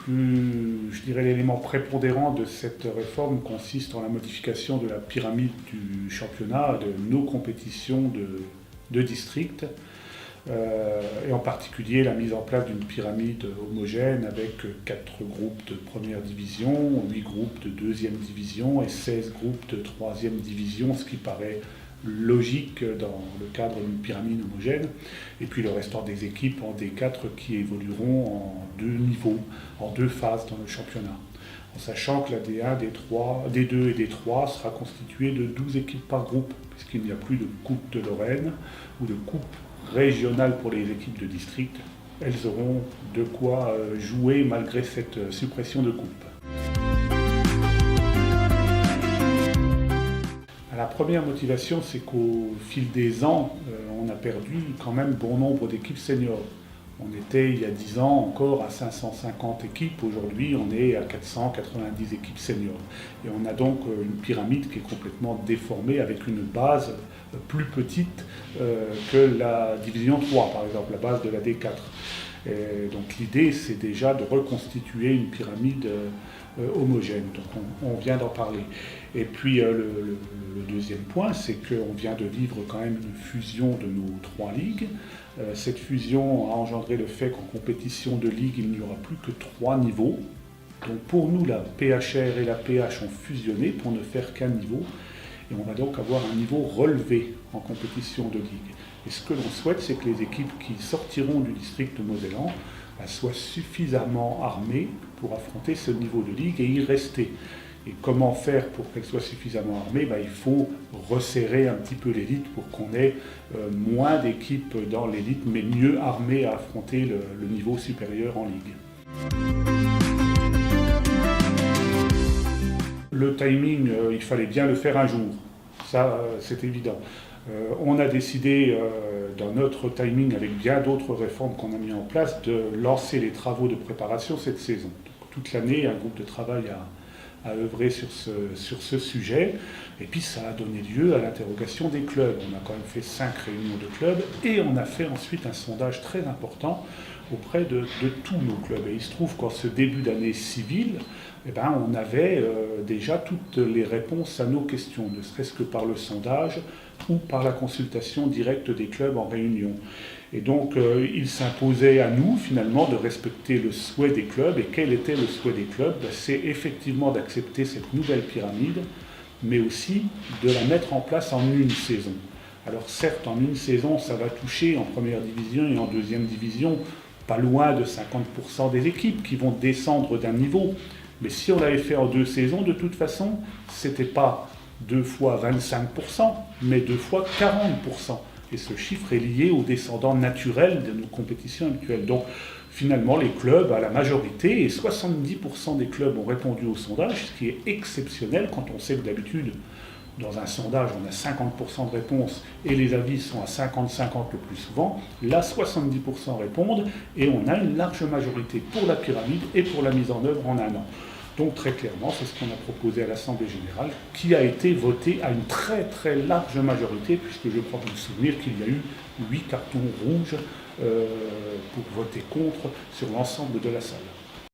je dirais, l'élément prépondérant de cette réforme consiste en la modification de la pyramide du championnat, de nos compétitions de district, et en particulier la mise en place d'une pyramide homogène avec 4 groupes de première division, 8 groupes de deuxième division et 16 groupes de troisième division, ce qui paraît logique dans le cadre d'une pyramide homogène, et puis le restant des équipes en D4 qui évolueront en 2 niveaux, en 2 phases dans le championnat. En sachant que la D1, D2 et D3 sera constituée de 12 équipes par groupe, puisqu'il n'y a plus de Coupe de Lorraine ou de Coupe régionale pour les équipes de district. Elles auront de quoi jouer malgré cette suppression de coupe. La première motivation, c'est qu'au fil des ans, on a perdu quand même bon nombre d'équipes seniors. On était, il y a 10 ans, encore à 550 équipes. Aujourd'hui, on est à 490 équipes seniors. Et on a donc une pyramide qui est complètement déformée, avec une base plus petite que la division 3, par exemple, la base de la D4. Et donc l'idée, c'est déjà de reconstituer une pyramide homogène. Donc on vient d'en parler. Et puis le deuxième point, c'est qu'on vient de vivre quand même une fusion de nos 3 ligues. Cette fusion a engendré le fait qu'en compétition de ligue, il n'y aura plus que 3 niveaux. Donc pour nous, la PHR et la PH ont fusionné pour ne faire qu'un niveau. Et on va donc avoir un niveau relevé en compétition de ligue. Et ce que l'on souhaite, c'est que les équipes qui sortiront du district mosellan soient suffisamment armées pour affronter ce niveau de ligue et y rester. Et comment faire pour qu'elles soient suffisamment armées? Il faut resserrer un petit peu l'élite pour qu'on ait moins d'équipes dans l'élite, mais mieux armées à affronter le niveau supérieur en ligue. Le timing, il fallait bien le faire un jour, ça c'est évident. On a décidé, dans notre timing, avec bien d'autres réformes qu'on a mis en place, de lancer les travaux de préparation cette saison. Donc, toute l'année, un groupe de travail a œuvré sur ce sujet, et puis ça a donné lieu à l'interrogation des clubs. On a quand même fait 5 réunions de clubs, et on a fait ensuite un sondage très important auprès de tous nos clubs. Et il se trouve qu'en ce début d'année civile, on avait déjà toutes les réponses à nos questions, ne serait-ce que par le sondage ou par la consultation directe des clubs en réunion. Et donc il s'imposait à nous finalement de respecter le souhait des clubs. Et quel était le souhait des clubs? C'est effectivement d'accepter cette nouvelle pyramide, mais aussi de la mettre en place en une saison. Alors certes, en une saison, ça va toucher en première division et en deuxième division pas loin de 50% des équipes qui vont descendre d'un niveau. Mais si on l'avait fait en 2 saisons, de toute façon, c'était pas 2 fois 25%, mais 2 fois 40%. Et ce chiffre est lié aux descendants naturels de nos compétitions habituelles. Donc finalement, les clubs, à la majorité, et 70% des clubs ont répondu au sondage, ce qui est exceptionnel quand on sait que d'habitude, dans un sondage, on a 50% de réponses et les avis sont à 50-50 le plus souvent. Là, 70% répondent et on a une large majorité pour la pyramide et pour la mise en œuvre en un an. Donc très clairement, c'est ce qu'on a proposé à l'Assemblée générale, qui a été voté à une très très large majorité, puisque je crois me souvenir qu'il y a eu 8 cartons rouges pour voter contre sur l'ensemble de la salle.